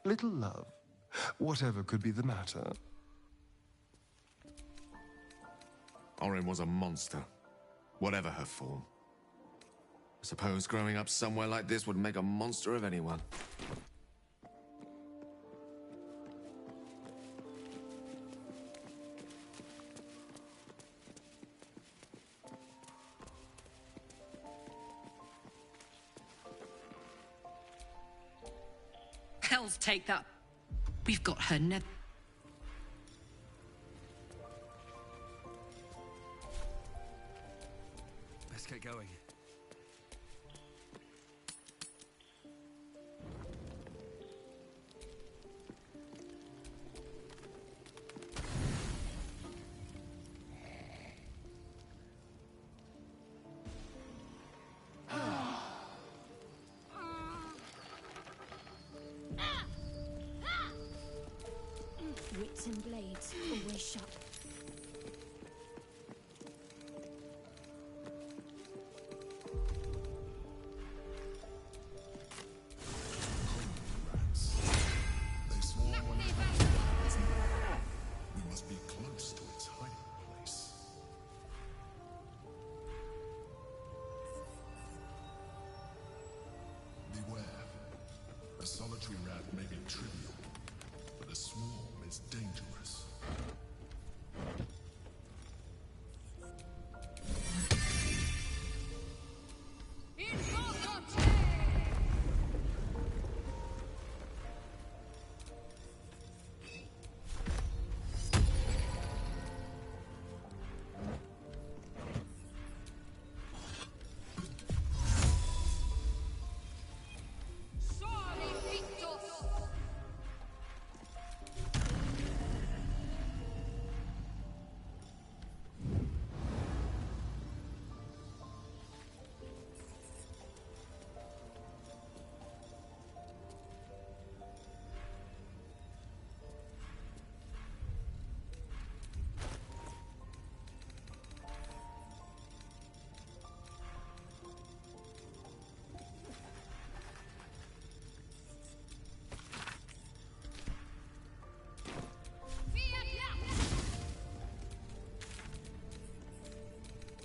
Little love. Whatever could be the matter. Orin was a monster, whatever her form. I suppose growing up somewhere like this would make a monster of anyone. Hell's take that. We've got her never. Let's get going. Wits and blades, always sharp. They swarm when it comes. We must be close to its hiding place. Beware. A solitary rat may be trivial, but a swarm is dangerous.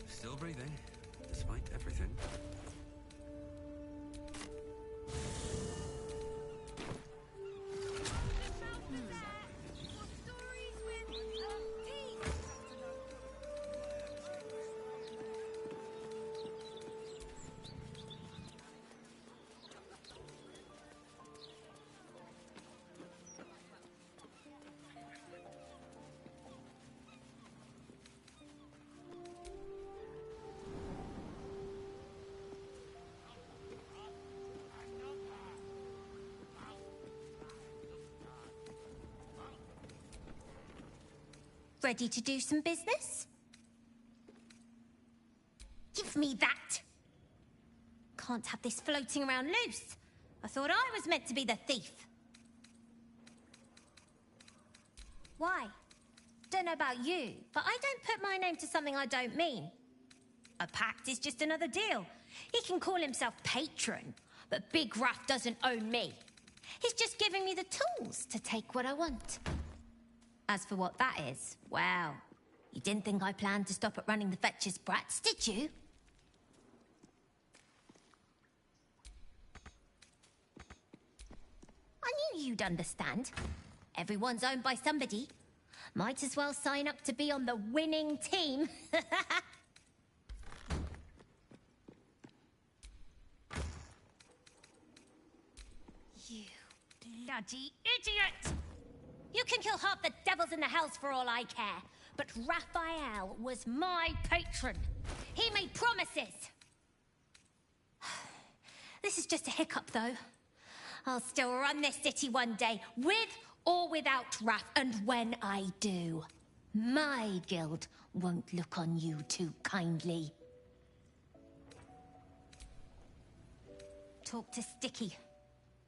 Still breathing, despite everything. Ready to do some business? Give me that! Can't have this floating around loose. I thought I was meant to be the thief. Why? Don't know about you, but I don't put my name to something I don't mean. A pact is just another deal. He can call himself patron, but Big Raff doesn't own me. He's just giving me the tools to take what I want. As for what that is, well, you didn't think I planned to stop at running the Fetcher's brats, did you? I knew you'd understand. Everyone's owned by somebody. Might as well sign up to be on the winning team. You bloody idiot! You can kill half the devils in the hells for all I care, but Raphael was my patron. He made promises. This is just a hiccup, though. I'll still run this city one day, with or without Raph, and when I do, my guild won't look on you too kindly. Talk to Sticky.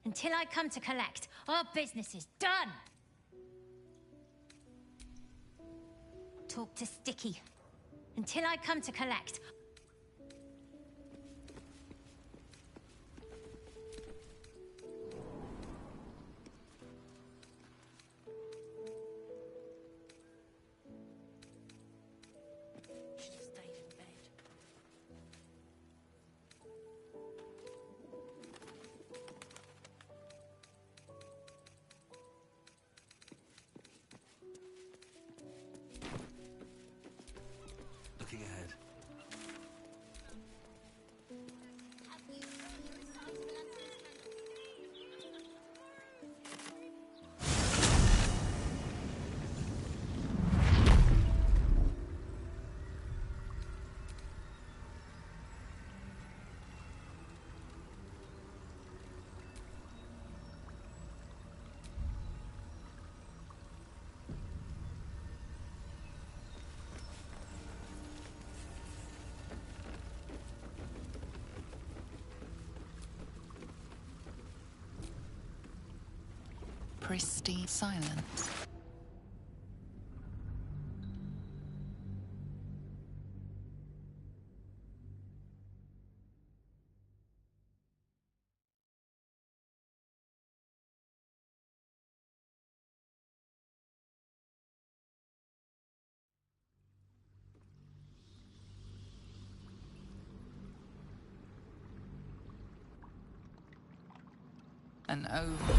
Until I come to collect, our business is done. Talk to Sticky. Until I come to collect. pristine silence. And over.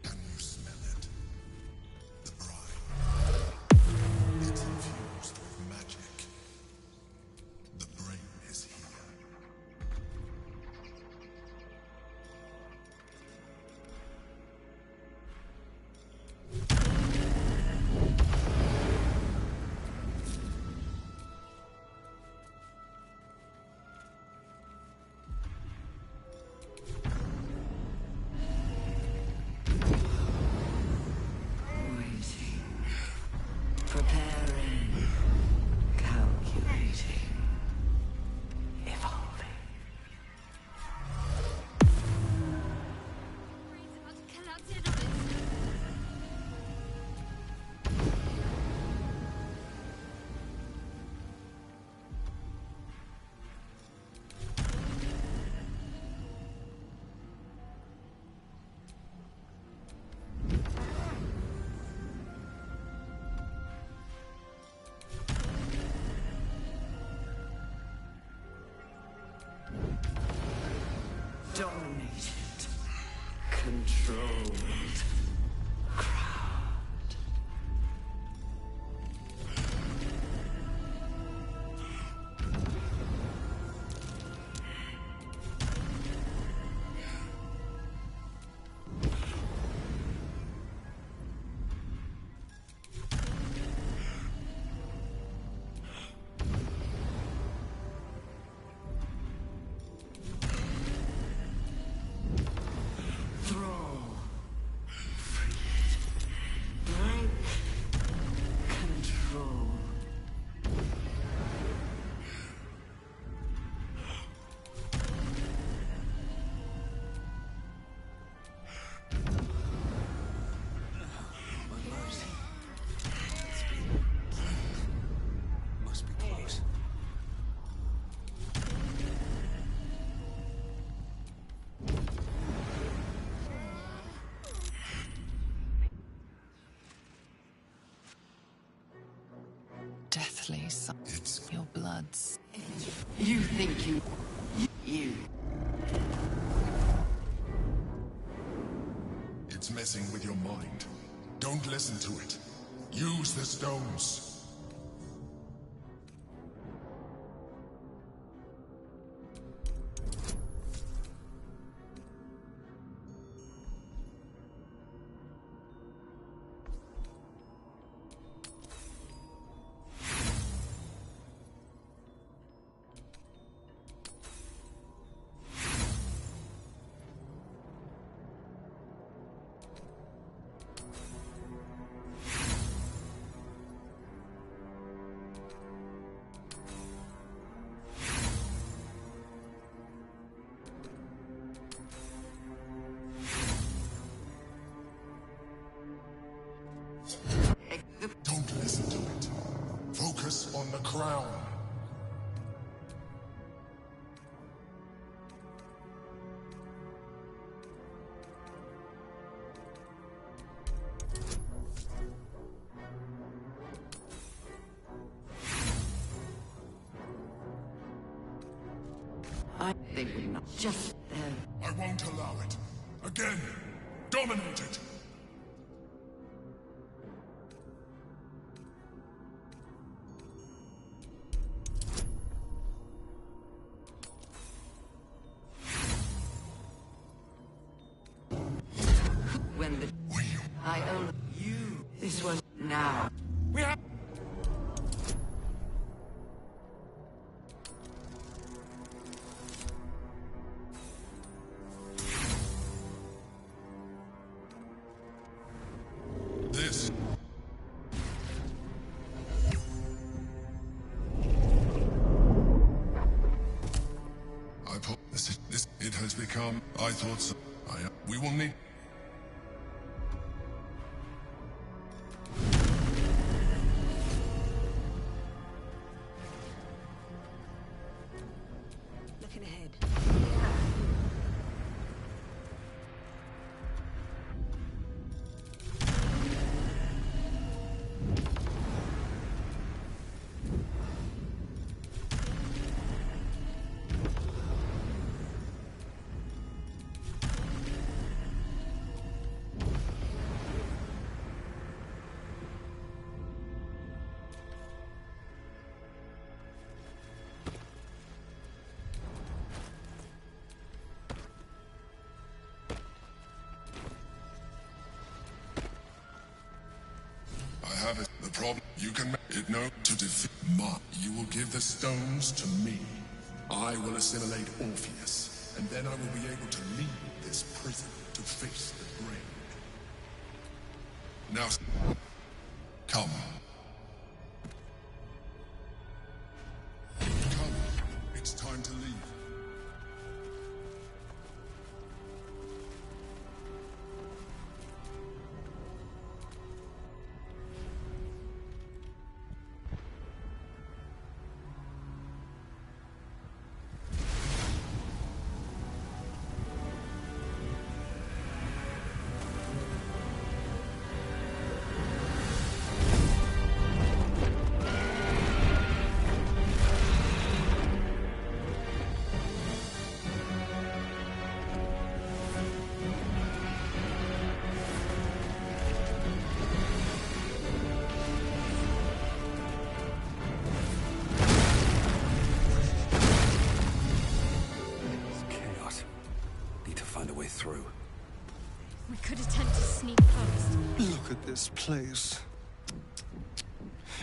Can you smell it? The brine. It's infused with magic. The brain is here. Preparing, calculating, evolving. Dominated, controlled, crowned. Thrall, freed, break, control. Must be close. Deathly It's your bloods. You think you. It's messing with your mind. Don't listen to it. Use the stones. Don't listen to it. Focus on the crown. They would not just there. I won't allow it. Again. Dominate it. When the I own you. This was now. We have... This... This, it has been... come. I thought so. We will need... Looking ahead. I have it. The problem, you can make it known to defeat Ma. You will give the stones to me. I will assimilate Orpheus, and then I will be able to leave this prison to face the grave. Now, come. Come. It's time to leave. Through. We could attempt to sneak past. Look at this place.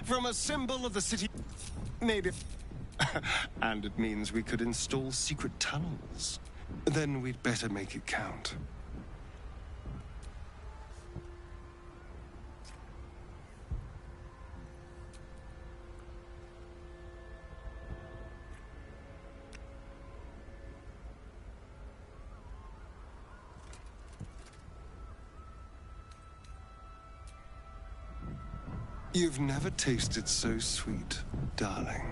From a symbol of the city, maybe. And it means we could install secret tunnels. Then we'd better make it count. You've never tasted so sweet, darling.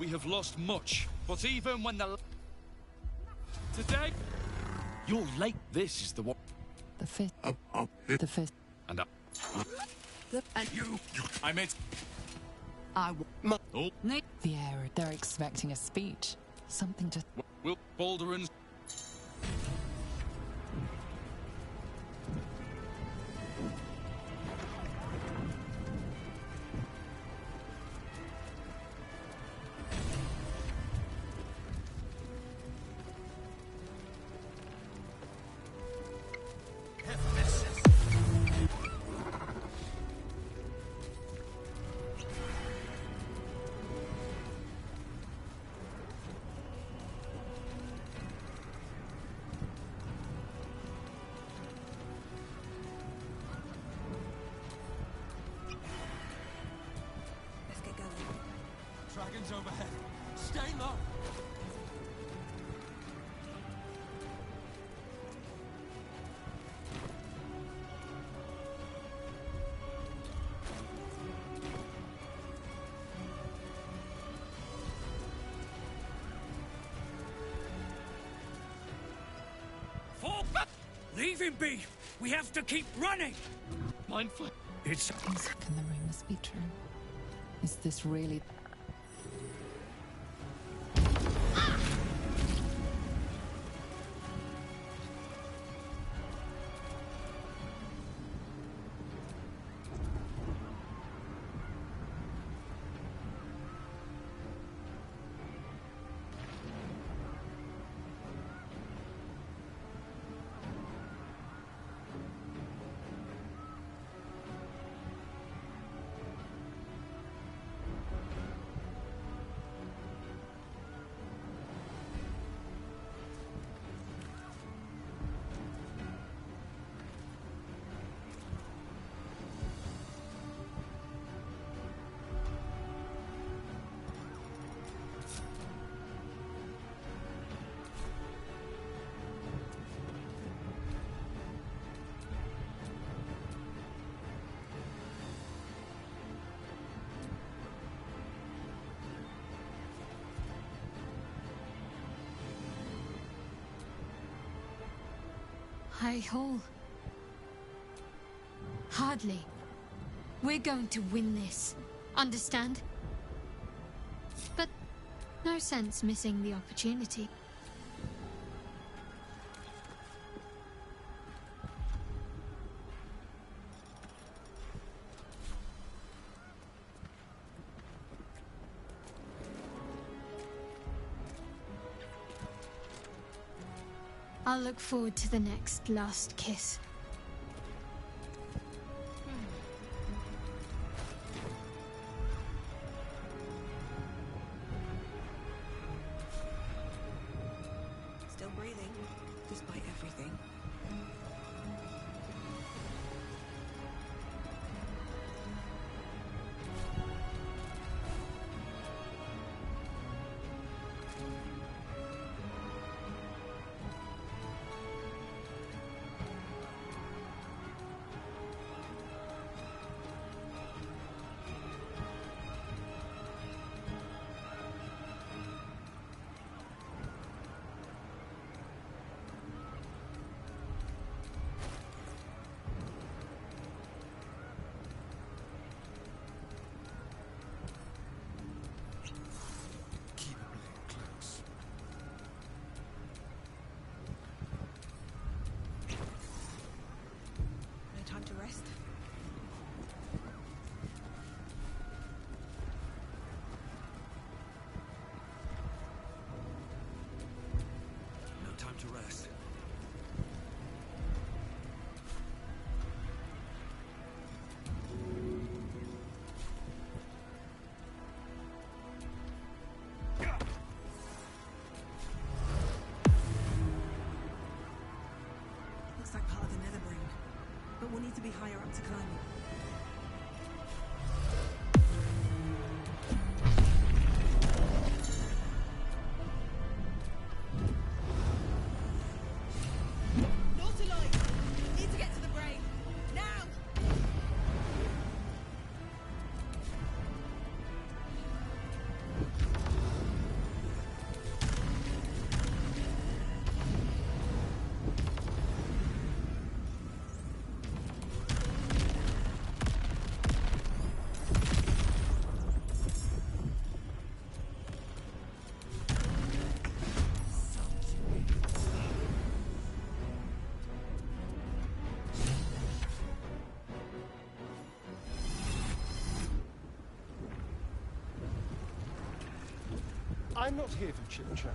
We have lost much, but even when the... Today... You're late. This is the one... The fifth. The fifth. And up. And You... I made... Oh. The air, they're expecting a speech. Something to... Will Baldur and... Dragons overhead. Stay low. Fall back! Leave him be! We have to keep running! Mindful. It's... Can the rumors be true? Is this really... High Hall. Hardly. We're going to win this. Understand? But no sense missing the opportunity. I'll look forward to the next last kiss. Still breathing, despite everything. To rest. Looks like part of the nether brain, but we'll need to be higher up to climb it. I'm not here for chit-chat.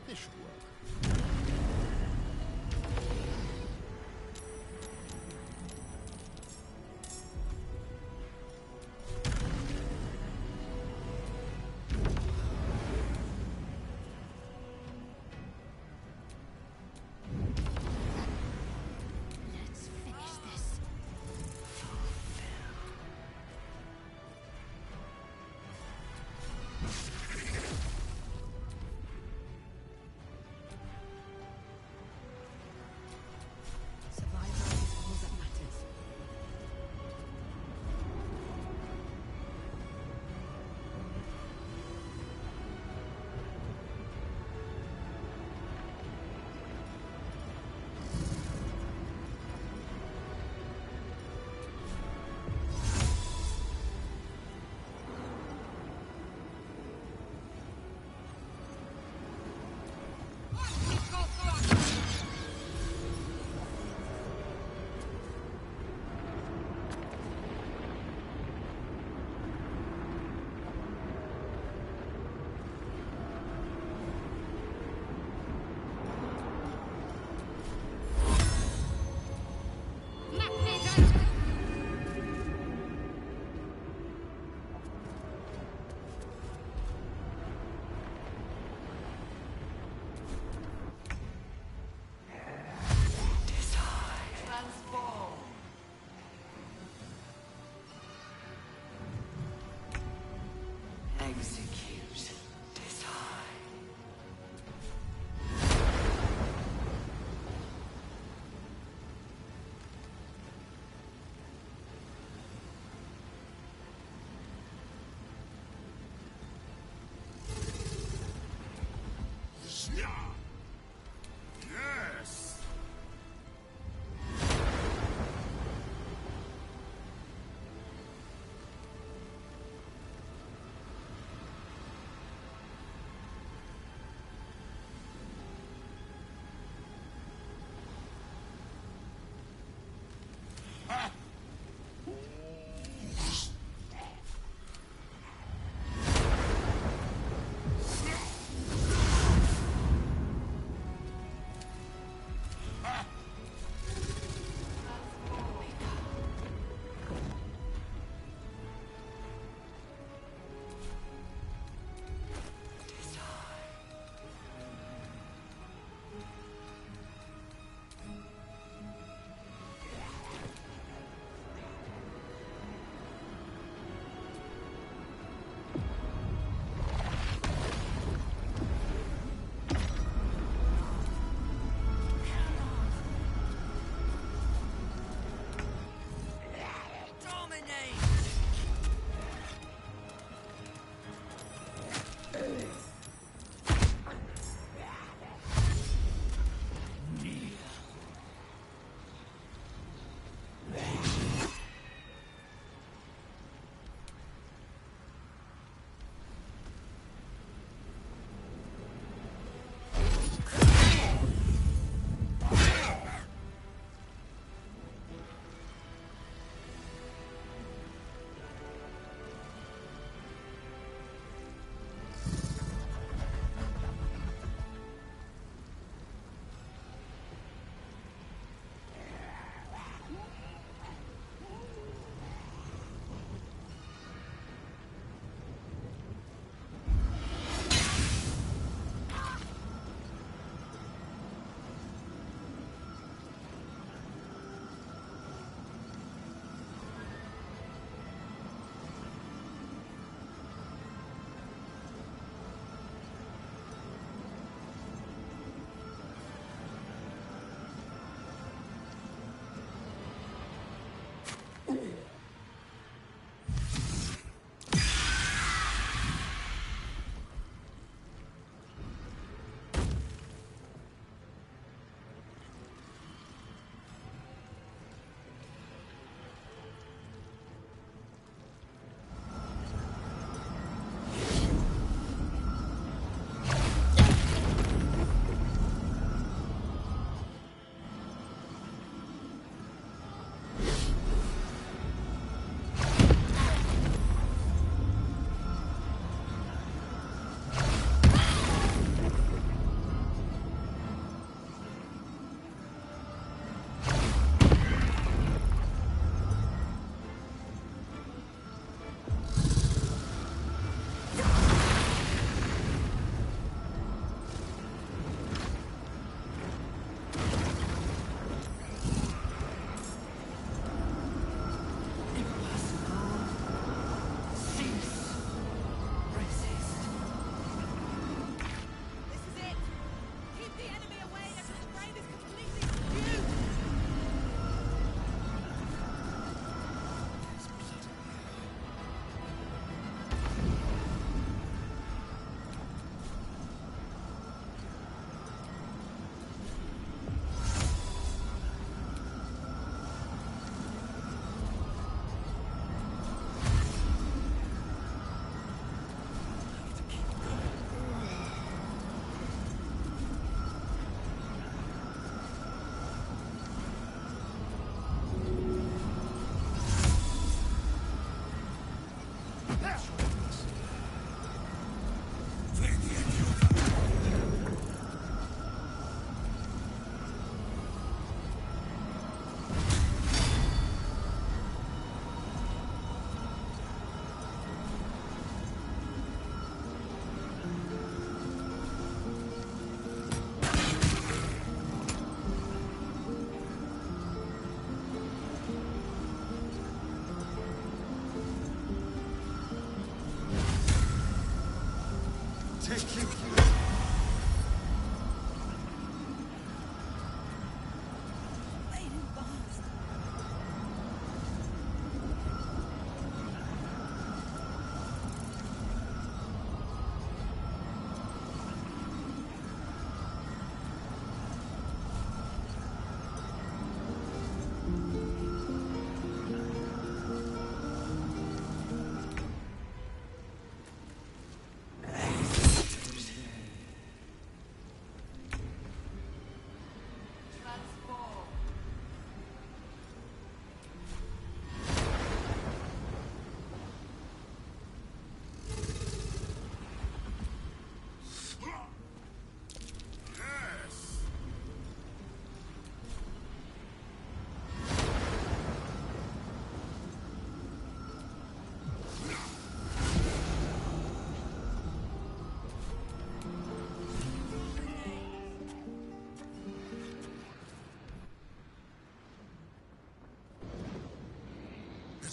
This should work. Let's finish this.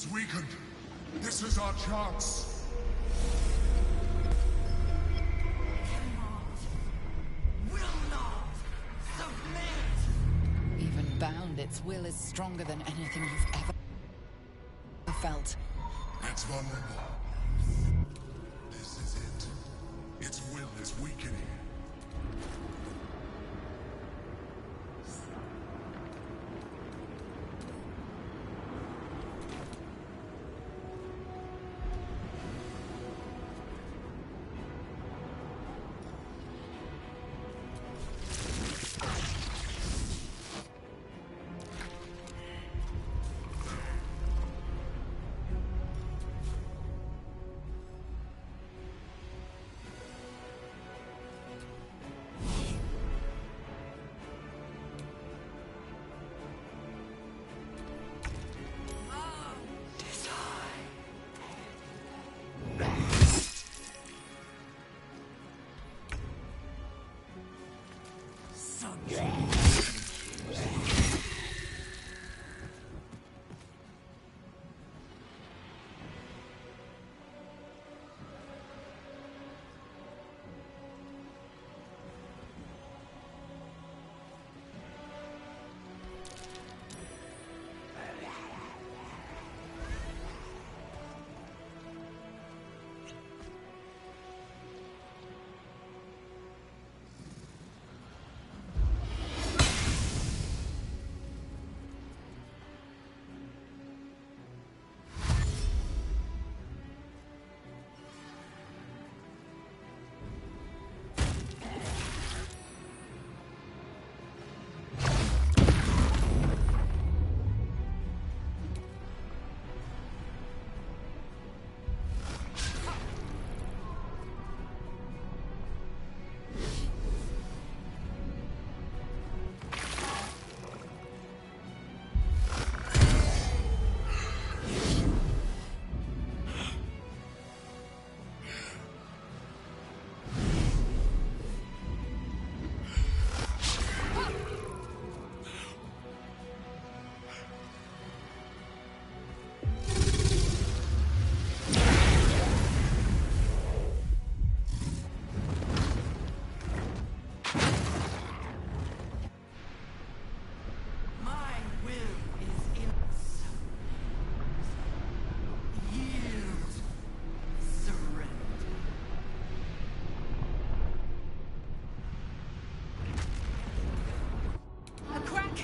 It's weakened. This is our chance. Will not submit. Even bound, its will is stronger than anything you've ever felt. It's vulnerable. This is it. Its will is weakening.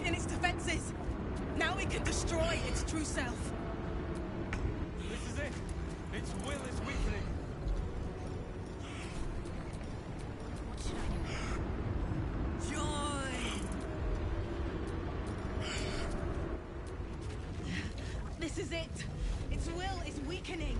In its defenses. Now we can destroy its true self. This is it. Its will is weakening. What should I do? Join. This is it. Its will is weakening.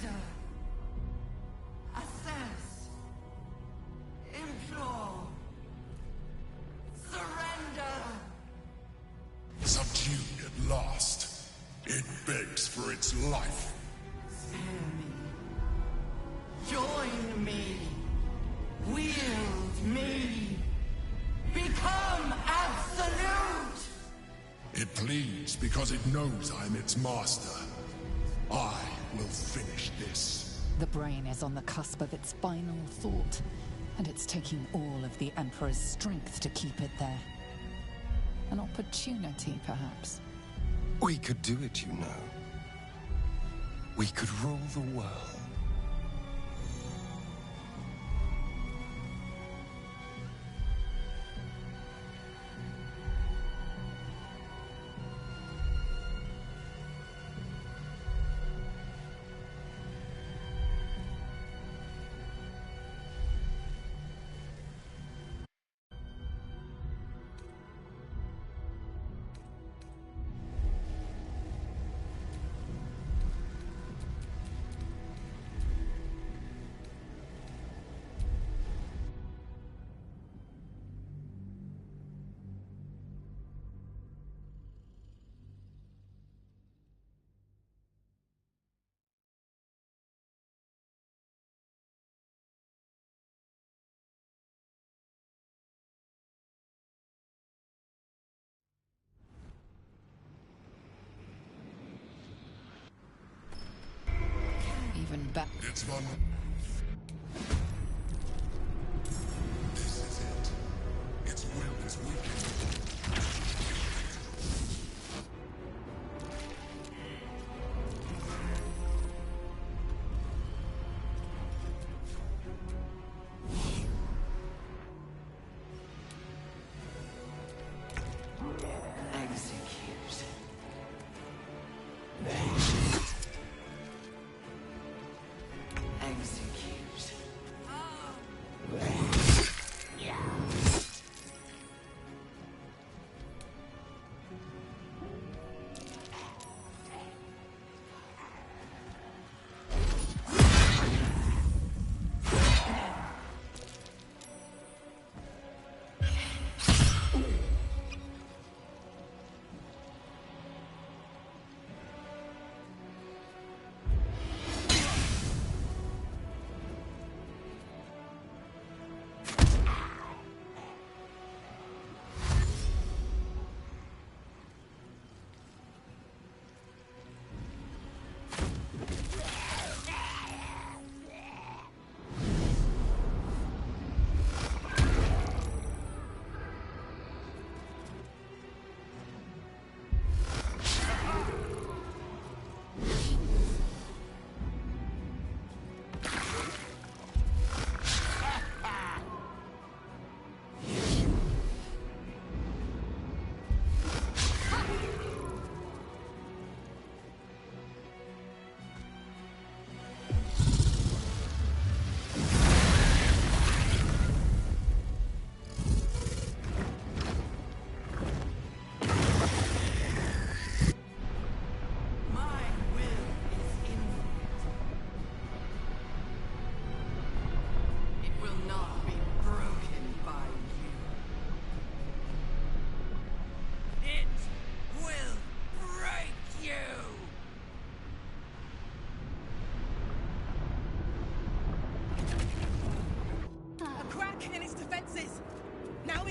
Surrender. Assess. Implore. Surrender. Subdued at last. It begs for its life. Spare me. Join me. Wield me. Become absolute. It pleads because it knows I'm its master. I will finish this. The brain is on the cusp of its final thought, and it's taking all of the Emperor's strength to keep it there. An opportunity, perhaps. We could do it, you know. We could rule the world. Even back. It's one. This is it. Its will is weakened. Execute. Execute.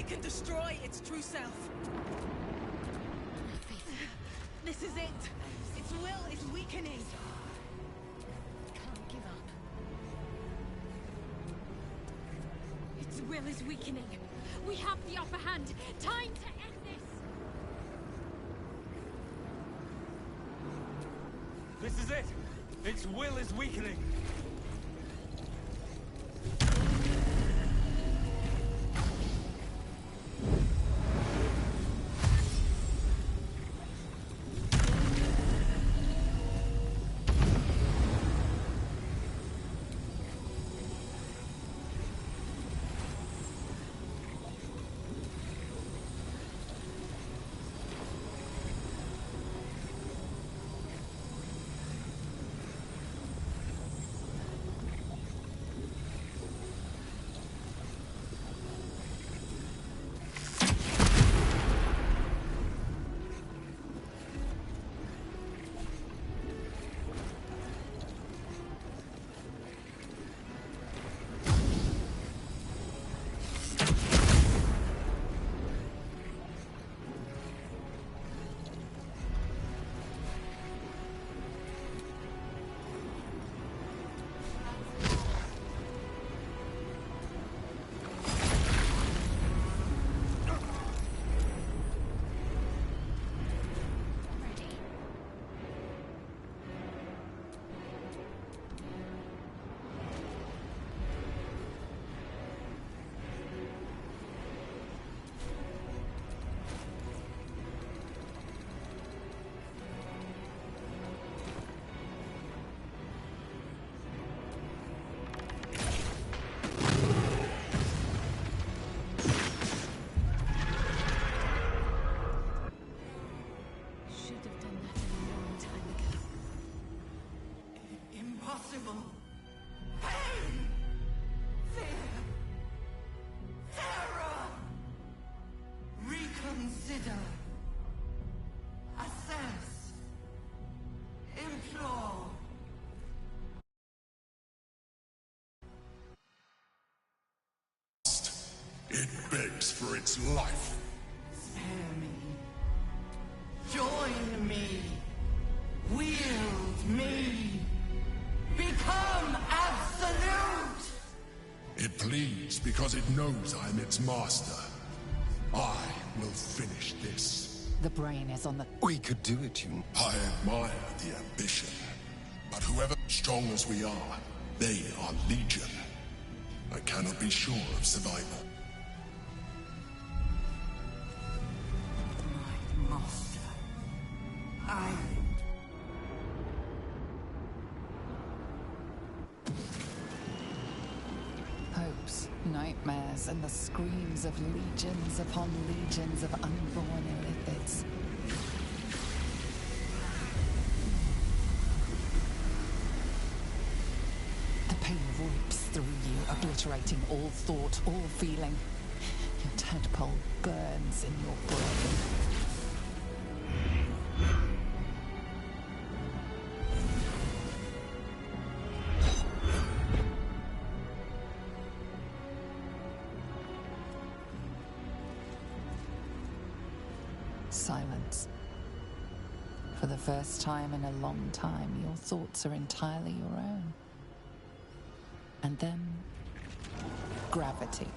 Can destroy its true self. This is it. Its will is weakening. Can't give up. Its will is weakening. We have the upper hand. Time to end this. This is it. Its will is weakening. It begs for its life. Spare me. Join me. Wield me. Become absolute! It pleads because it knows I'm its master. I will finish this. The brain is on the... We could do it, you... I admire the ambition. But whoever strong as we are, they are legion. I cannot be sure of survival. My master. Island. Hopes, nightmares, and the screams of legions upon legions of unborn illithids. The pain rips through you, obliterating all thought, all feeling. Your tadpole burns in your brain. Silence. For the first time in a long time, your thoughts are entirely your own. And then, gravity.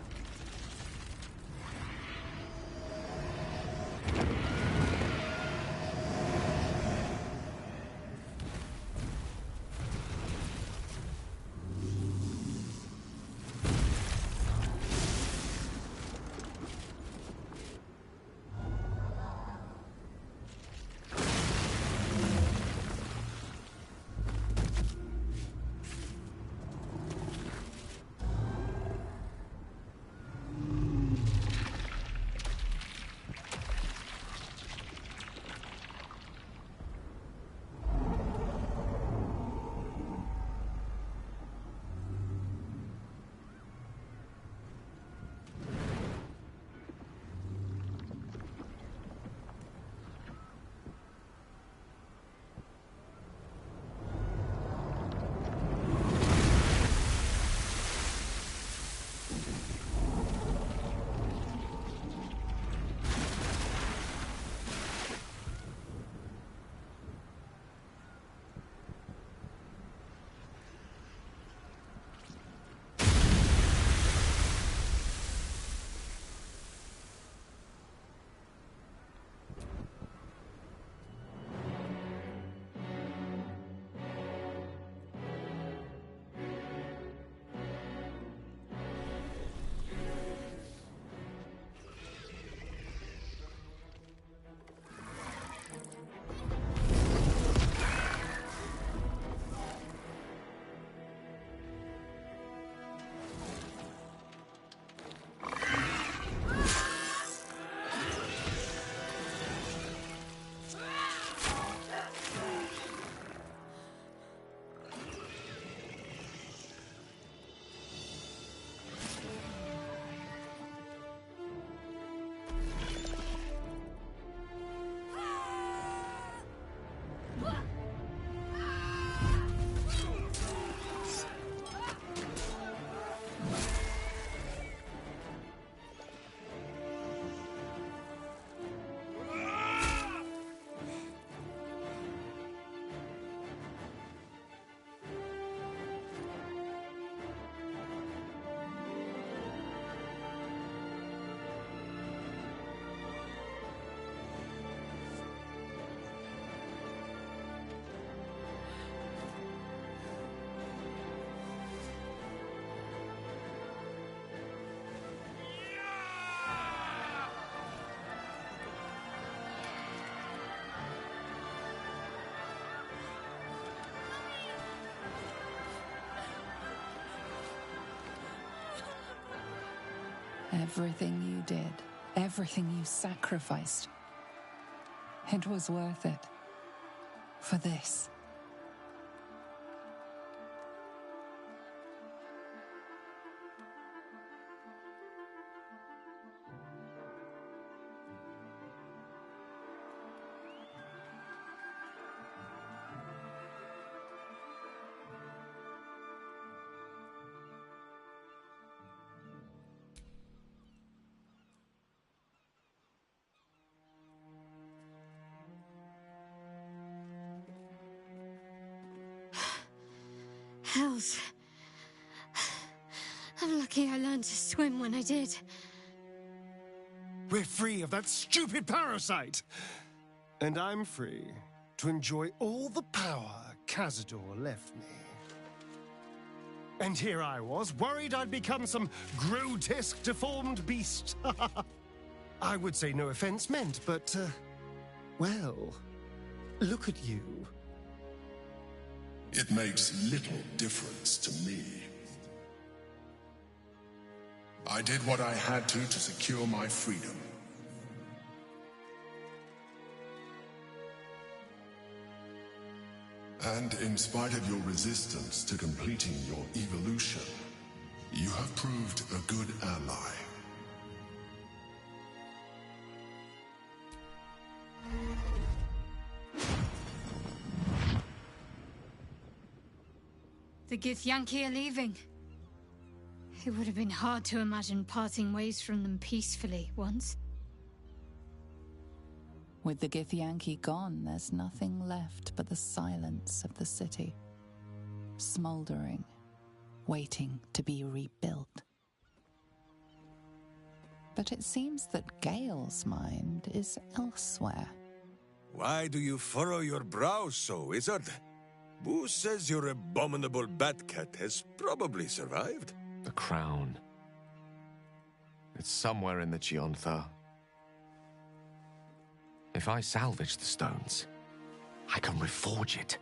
Everything you did, everything you sacrificed, it was worth it. For this. Hells. I'm lucky I learned to swim when I did. We're free of that stupid parasite! And I'm free to enjoy all the power Cazador left me. And here I was, worried I'd become some grotesque, deformed beast. I would say no offense meant, but, well, look at you. It makes little difference to me. I did what I had to secure my freedom. And in spite of your resistance to completing your evolution, you have proved a good ally. The Githyanki are leaving. It would have been hard to imagine parting ways from them peacefully once. With the Githyanki gone, there's nothing left but the silence of the city. Smoldering, waiting to be rebuilt. But it seems that Gale's mind is elsewhere. Why do you furrow your brows so, wizard? Boo says your abominable Batcat has probably survived. The crown. It's somewhere in the Chiontha. If I salvage the stones, I can reforge it.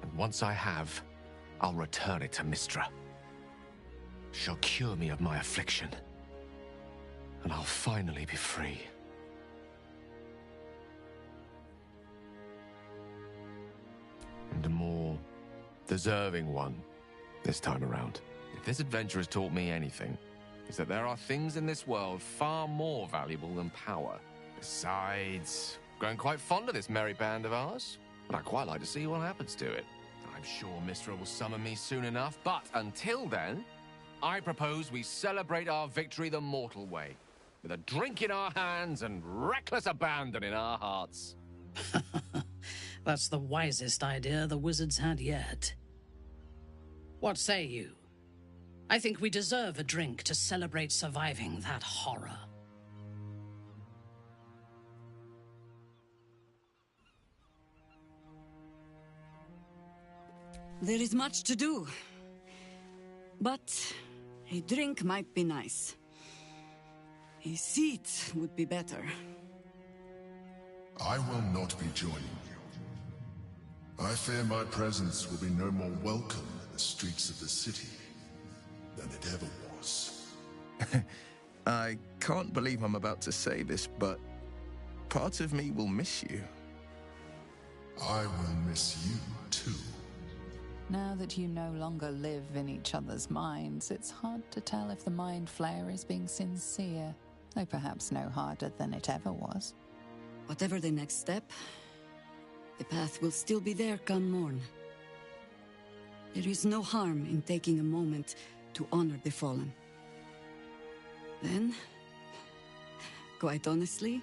And once I have, I'll return it to Mistra. She'll cure me of my affliction. And I'll finally be free. And a more deserving one this time around. If this adventure has taught me anything, is that there are things in this world far more valuable than power. Besides, growing quite fond of this merry band of ours, and I'd quite like to see what happens to it. I'm sure Mistra will summon me soon enough, but until then, I propose we celebrate our victory the mortal way, with a drink in our hands and reckless abandon in our hearts. That's the wisest idea the wizards had yet. What say you? I think we deserve a drink to celebrate surviving that horror. There is much to do. But a drink might be nice. A seat would be better. I will not be joining you. I fear my presence will be no more welcome in the streets of the city than it ever was. I can't believe I'm about to say this, but part of me will miss you. I will miss you too. Now that you no longer live in each other's minds, it's hard to tell if the Mind Flayer is being sincere, though perhaps no harder than it ever was. Whatever the next step, the path will still be there come morn. There is no harm in taking a moment to honor the fallen. Then, quite honestly,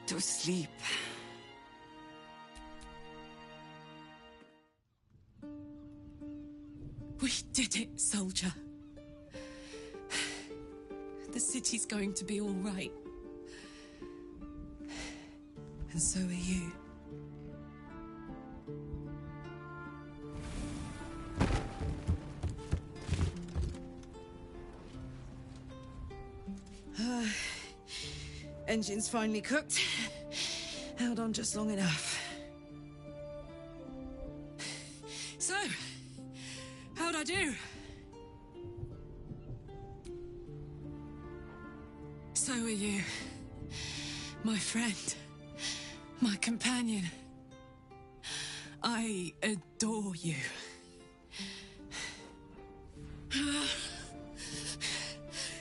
to sleep. We did it, soldier. The city's going to be all right. And so are you. Engine's finally cooked. Held on just long enough. So, how'd I do? So are you, my friend, my companion. I adore you.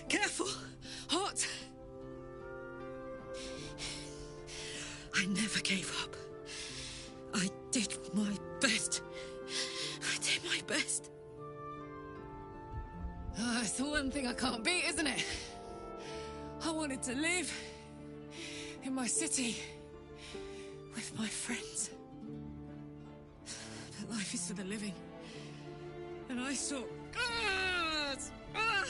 Careful! Hot! I never gave up. I did my best. I did my best. It's the one thing I can't beat, isn't it? I wanted to live in my city with my friends. life is to the living. And I saw... Ah! Ah!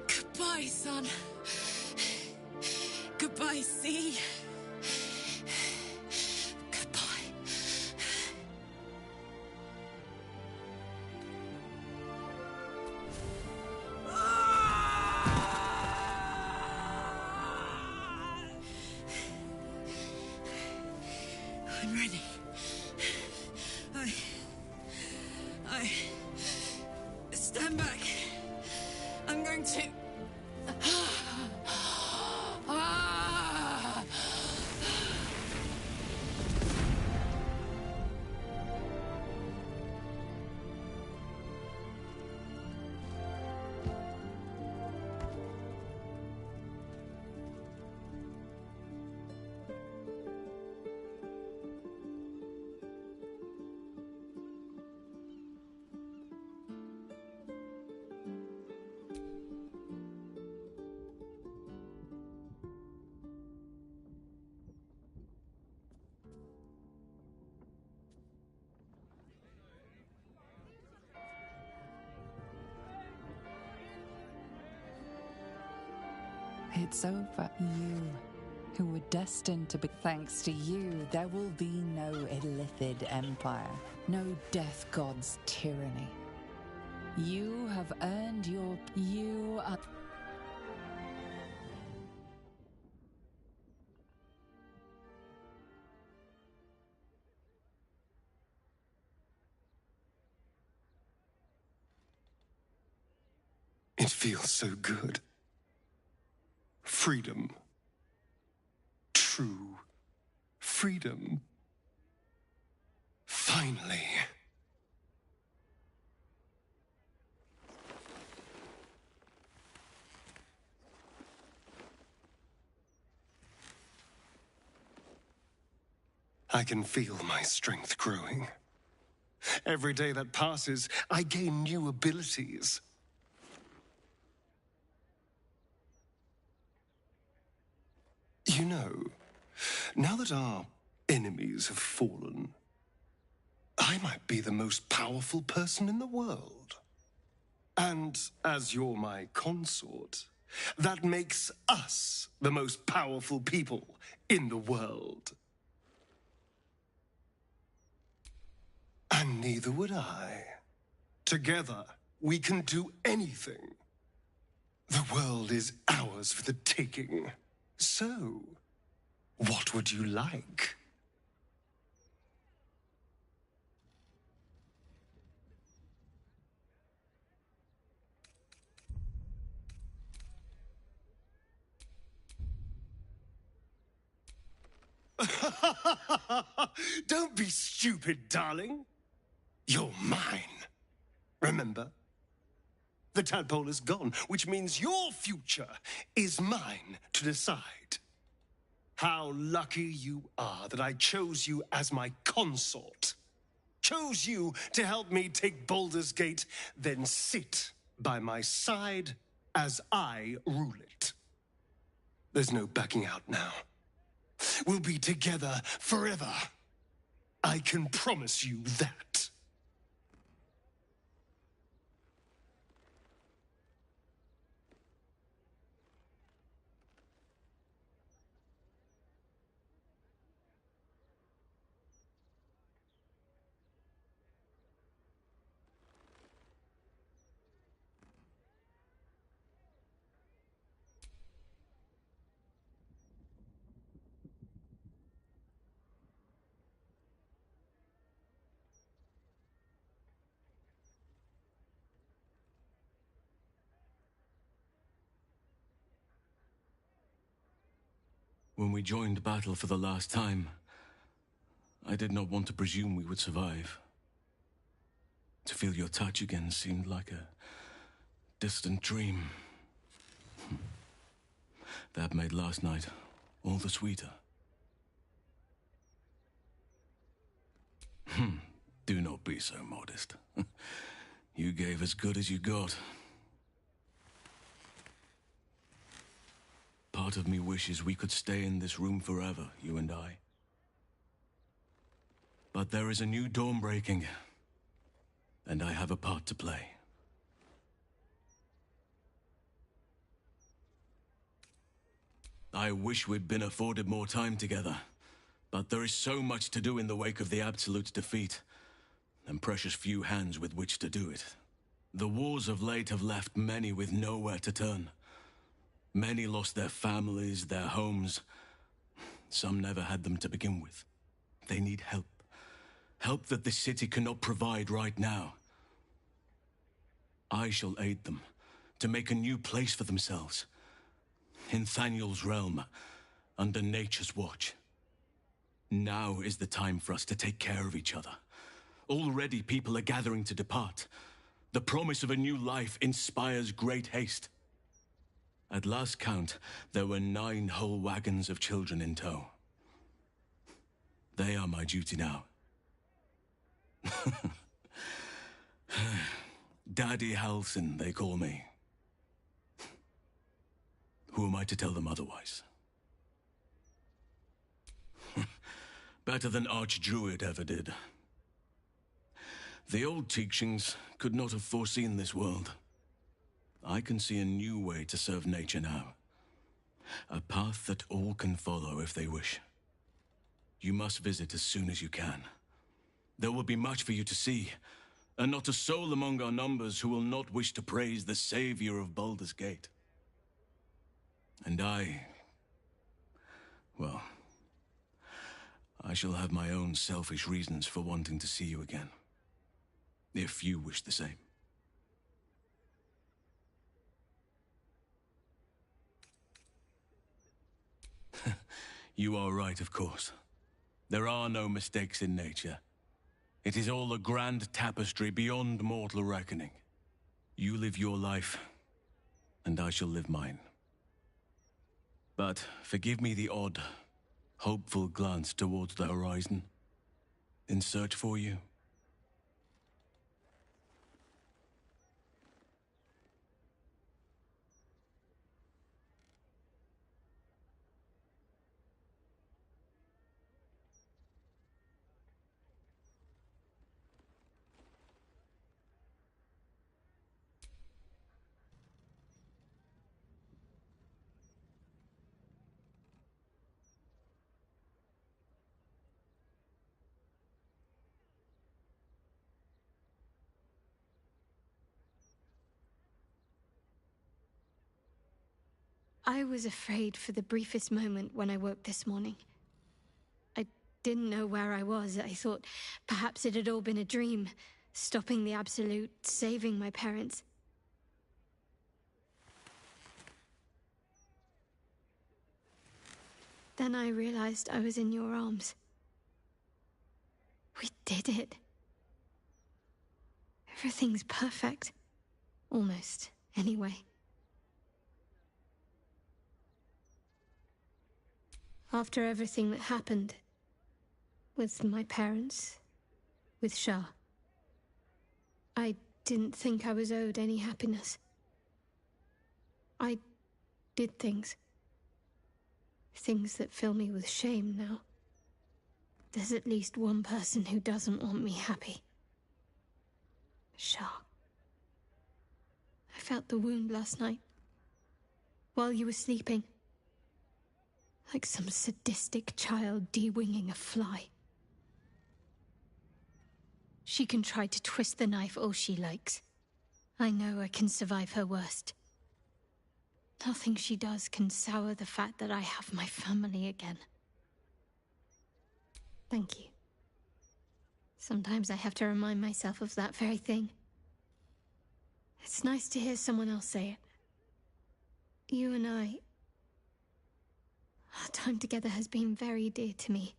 Goodbye, son. Goodbye, sea. Goodbye. I'm ready. I stand back. I'm going to... It's over. You, who were destined to be. Thanks to you, there will be no Illithid empire, no death god's tyranny. You have earned your. You are. It feels so good. Freedom. True freedom. Finally. I can feel my strength growing. Every day that passes, I gain new abilities. You know, now that our enemies have fallen, I might be the most powerful person in the world. And as you're my consort, that makes us the most powerful people in the world. And neither would I. Together, we can do anything. The world is ours for the taking. So, what would you like? Don't be stupid, darling. You're mine. Remember? The tadpole is gone, which means your future is mine to decide. How lucky you are that I chose you as my consort. Chose you to help me take Baldur's Gate, then sit by my side as I rule it. There's no backing out now. We'll be together forever. I can promise you that. When we joined battle for the last time, I did not want to presume we would survive. To feel your touch again seemed like a distant dream. That made last night all the sweeter. Do not be so modest. You gave as good as you got. part of me wishes we could stay in this room forever, you and I. But there is a new dawn breaking, and I have a part to play. I wish we'd been afforded more time together, but there is so much to do in the wake of the Absolute's defeat, and precious few hands with which to do it. The wars of late have left many with nowhere to turn. Many lost their families, their homes. Some never had them to begin with. They need help. Help that this city cannot provide right now. I shall aid them to make a new place for themselves. In Thaniel's realm, under nature's watch. Now is the time for us to take care of each other. Already people are gathering to depart. The promise of a new life inspires great haste. At last count, there were 9 whole wagons of children in tow. They are my duty now. Daddy Halsin, they call me. Who am I to tell them otherwise? Better than Archdruid ever did. The old teachings could not have foreseen this world. I can see a new way to serve nature now. A path that all can follow if they wish. You must visit as soon as you can. There will be much for you to see, and not a soul among our numbers who will not wish to praise the savior of Baldur's Gate. And well, I shall have my own selfish reasons for wanting to see you again. If you wish the same. You are right, of course. There are no mistakes in nature. It is all a grand tapestry beyond mortal reckoning. You live your life, and I shall live mine. But forgive me the odd, hopeful glance towards the horizon, in search for you. I was afraid for the briefest moment when I woke this morning. I didn't know where I was. I thought perhaps it had all been a dream, stopping the Absolute, saving my parents. Then I realized I was in your arms. We did it. Everything's perfect. Almost, anyway. After everything that happened, with my parents, with Shah, I didn't think I was owed any happiness. I did things that fill me with shame now. There's at least one person who doesn't want me happy. Shah. I felt the wound last night, while you were sleeping. Like some sadistic child de-winging a fly. She can try to twist the knife all she likes. I know I can survive her worst. Nothing she does can sour the fact that I have my family again. Thank you. Sometimes I have to remind myself of that very thing. It's nice to hear someone else say it. You and I... Our time together has been very dear to me.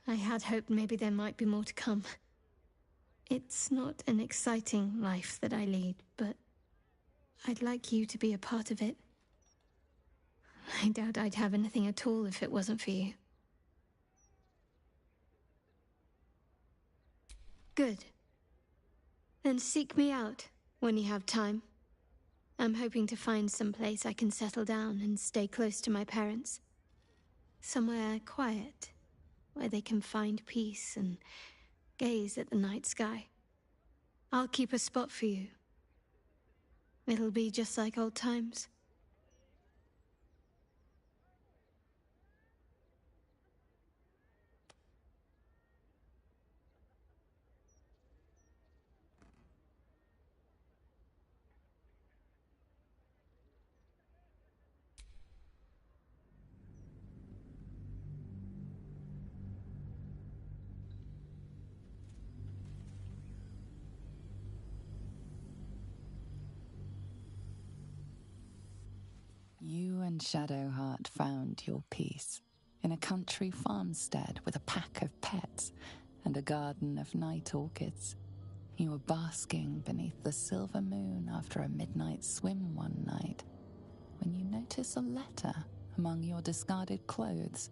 I had hoped maybe there might be more to come. It's not an exciting life that I lead, but I'd like you to be a part of it. I doubt I'd have anything at all if it wasn't for you. Good. Then seek me out when you have time. I'm hoping to find some place I can settle down and stay close to my parents. Somewhere quiet, where they can find peace and gaze at the night sky. I'll keep a spot for you. It'll be just like old times. You and Shadowheart found your peace in a country farmstead with a pack of pets and a garden of night orchids. You were basking beneath the silver moon after a midnight swim one night when you notice a letter among your discarded clothes.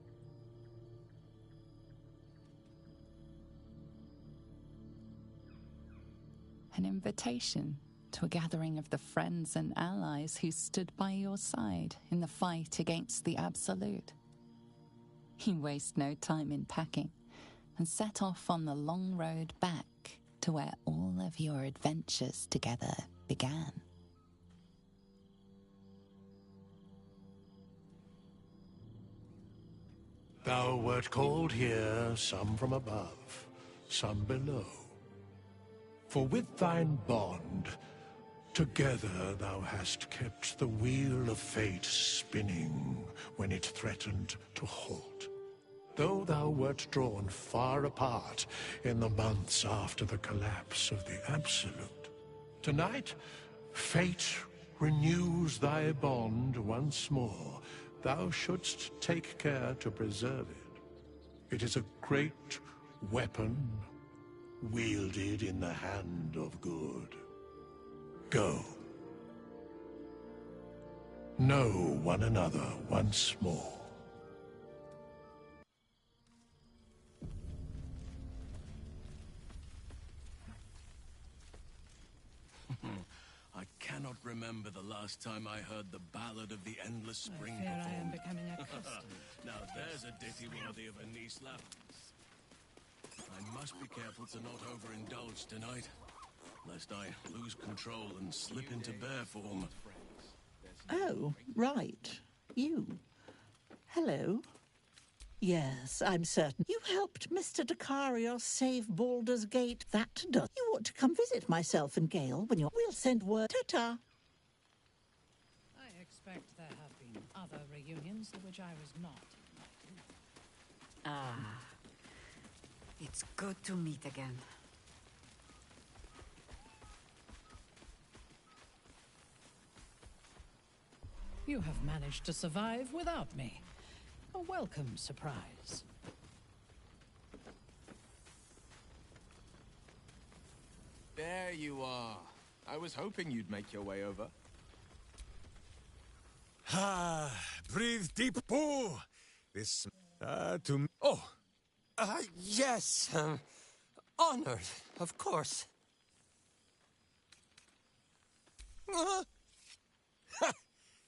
An invitation to a gathering of the friends and allies who stood by your side in the fight against the Absolute. You waste no time in packing and set off on the long road back to where all of your adventures together began. Thou wert called here, some from above, some below. For with thine bond, together thou hast kept the wheel of fate spinning when it threatened to halt. Though thou wert drawn far apart in the months after the collapse of the Absolute, tonight fate renews thy bond once more. Thou shouldst take care to preserve it. It is a great weapon wielded in the hand of good. Go. Know one another once more. I cannot remember the last time I heard the ballad of the Endless Spring I fear I am performed. becoming accustomed. Now there's a ditty worthy of a knee slap. I must be careful to not overindulge tonight, lest I lose control and slip into bear form. Oh, right. You. Hello. Yes, I'm certain. You helped Mr. Dacarios save Baldur's Gate. That does. You ought to come visit myself and Gale when you're... We'll send word. Ta-ta. I expect there have been other reunions to which I was not invited. Ah. It's good to meet again. You have managed to survive without me. A welcome surprise. There you are. I was hoping you'd make your way over. Ah, breathe deep, Boo. This, to me. Oh! Yes, honored, of course.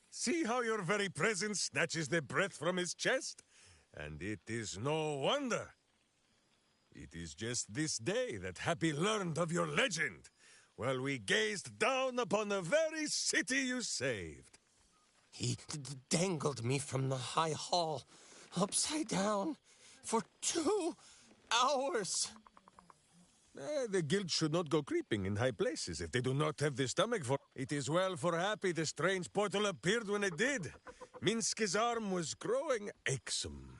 See how your very presence snatches the breath from his chest? And it is no wonder. It is just this day that Happy learned of your legend, while we gazed down upon the very city you saved. He dangled me from the high hall, upside down, for 2 hours. The guild should not go creeping in high places if they do not have the stomach for... It is well for Happy the strange portal appeared when it did. Minsk's arm was growing aexum.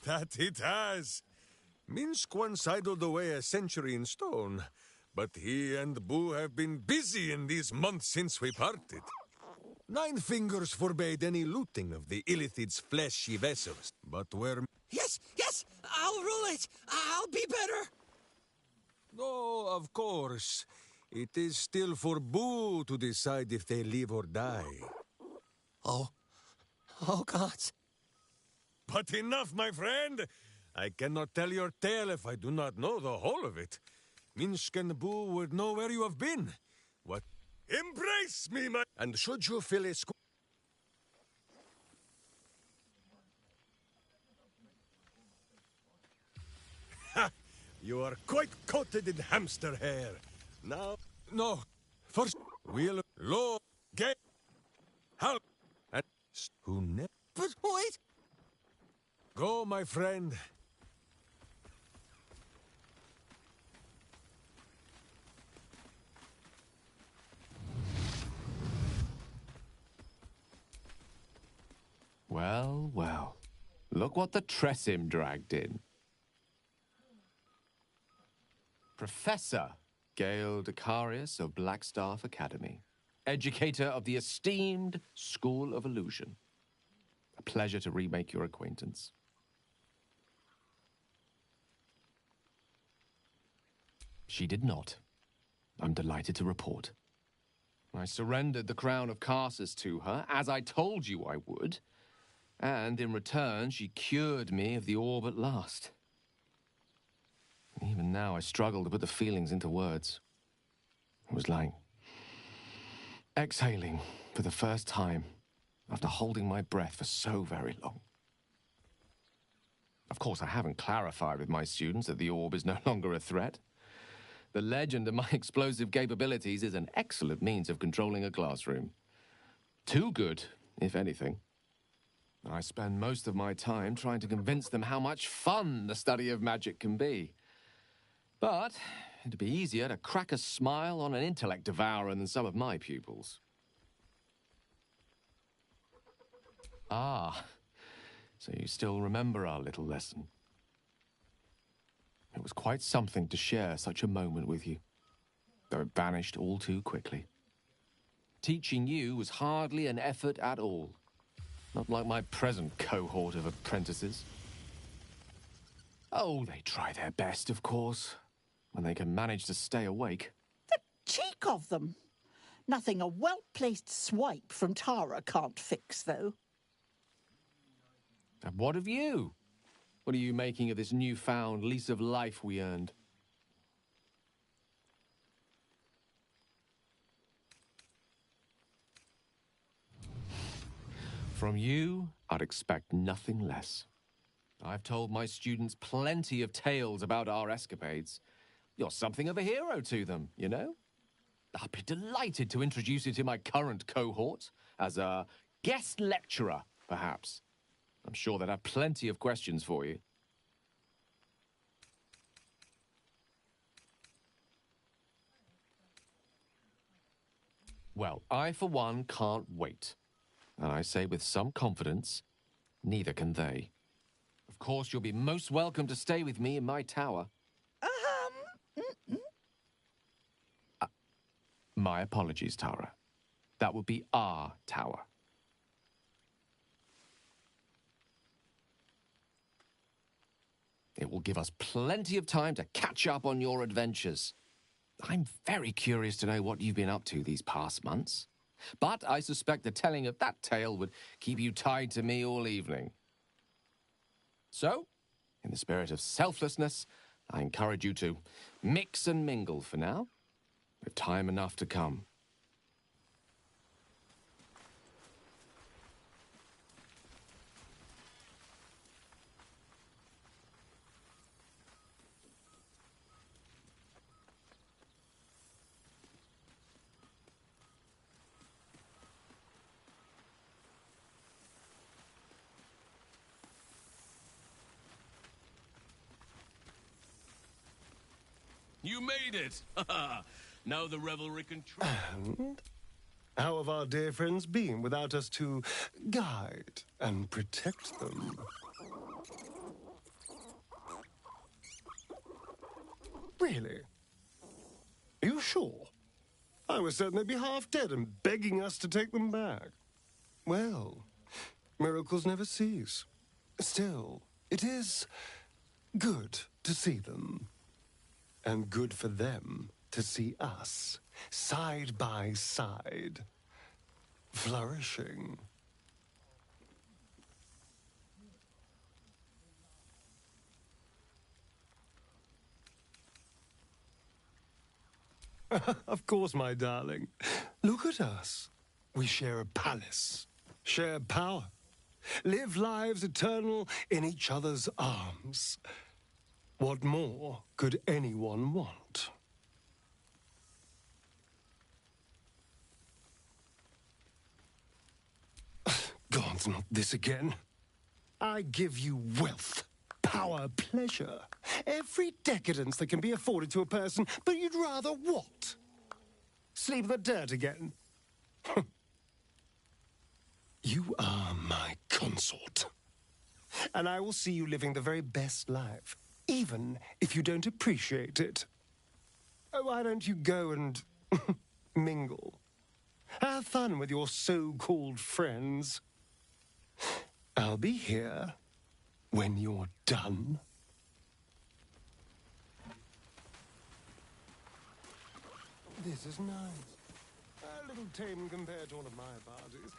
That it has. Minsk once idled away a century in stone, but he and Boo have been busy in these months since we parted. 9 Fingers forbade any looting of the Illithid's fleshy vessels, but where... Yes, I'll rule it. I'll be better. Oh, of course. It is still for Boo to decide if they live or die. Oh, gods. But enough, my friend. I cannot tell your tale if I do not know the whole of it. Minsk and Boo would know where you have been. What? Embrace me, my... And should you feel a Ha! You are quite coated in hamster hair. Now... No. First, we'll... Low... Get... Help! And... Who ne... But wait! Go, my friend. Well, well. Look what the Tressim dragged in. Professor Gale Decarius of Blackstaff Academy. Educator of the esteemed School of Illusion. A pleasure to remake your acquaintance. She did not. I'm delighted to report. I surrendered the crown of Carsus to her, as I told you I would. And in return, she cured me of the orb at last. Even now, I struggle to put the feelings into words. It was like exhaling for the first time after holding my breath for so very long. Of course, I haven't clarified with my students that the orb is no longer a threat. The legend of my explosive capabilities is an excellent means of controlling a classroom. Too good, if anything. I spend most of my time trying to convince them how much fun the study of magic can be. But it'd be easier to crack a smile on an intellect devourer than some of my pupils. Ah, so you still remember our little lesson. It was quite something to share such a moment with you, though it vanished all too quickly. Teaching you was hardly an effort at all. Not like my present cohort of apprentices. Oh, they try their best, of course, when they can manage to stay awake. The cheek of them! Nothing a well-placed swipe from Tara can't fix, though. And what of you? What are you making of this newfound lease of life we earned? From you, I'd expect nothing less. I've told my students plenty of tales about our escapades. You're something of a hero to them, you know? I'd be delighted to introduce you to my current cohort as a guest lecturer, perhaps. I'm sure they'd have plenty of questions for you. Well, I, for one, can't wait. And I say with some confidence, neither can they. Of course, you'll be most welcome to stay with me in my tower. My apologies, Tara. That would be our tower. It will give us plenty of time to catch up on your adventures. I'm very curious to know what you've been up to these past months. But I suspect the telling of that tale would keep you tied to me all evening. So, in the spirit of selflessness, I encourage you to mix and mingle for now, with time enough to come. You made it! Now the revelry can And how have our dear friends been without us to guide and protect them? Really? Are you sure? I was certain they'd be half dead and begging us to take them back. Well, miracles never cease. Still, it is good to see them. And good for them to see us, side by side, flourishing. Of course, my darling. Look at us. We share a palace, share power, live lives eternal in each other's arms. What more could anyone want? God's not this again. I give you wealth, power, pleasure, every decadence that can be afforded to a person, but you'd rather what? Sleep in the dirt again? You are my consort, and I will see you living the very best life, even if you don't appreciate it. Why don't you go and mingle? Have fun with your so-called friends. I'll be here when you're done. This is nice. A little tame compared to one of my parties,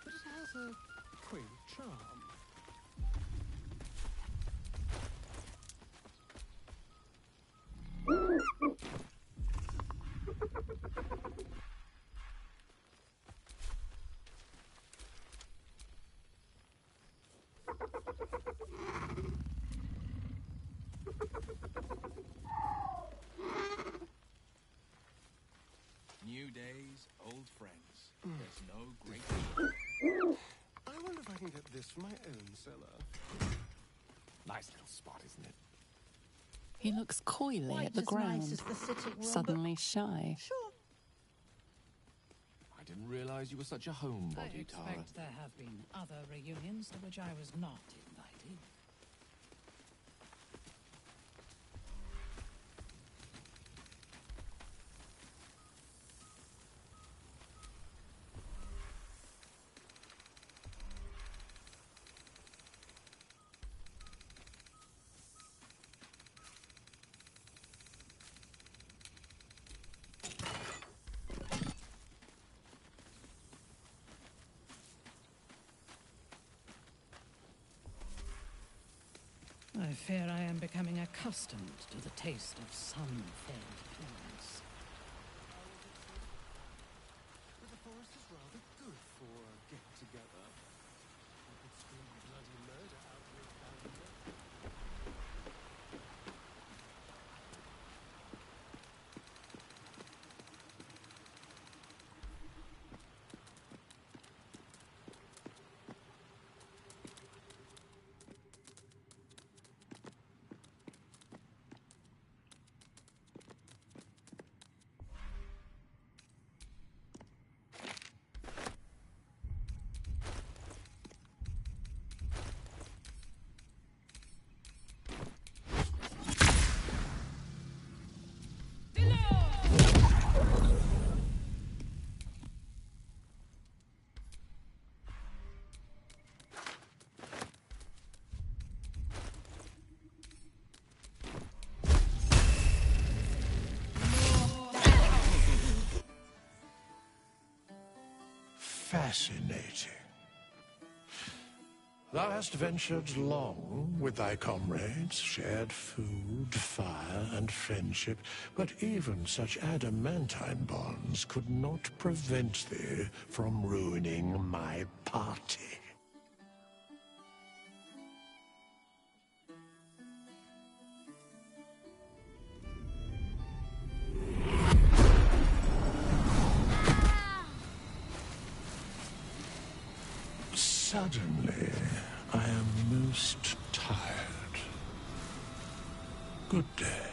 but it has a quaint charm. New days, old friends. There's no great... I wonder if I can get this from my own cellar. Nice little spot, isn't it? He looks coyly Quite at the as ground, nice as the sitting room, suddenly shy. Sure. I didn't realize you were such a homebody, Tara. I expect there have been other reunions to which I was not invited. I fear I am becoming accustomed to the taste of sun-filled plants. But the forest is rather good for a get-together. You could scream bloody murder out of your calendar. Fascinating. Thou hast ventured long with thy comrades, shared food, fire, and friendship, but even such adamantine bonds could not prevent thee from ruining my party. Suddenly, I am most tired. Good day.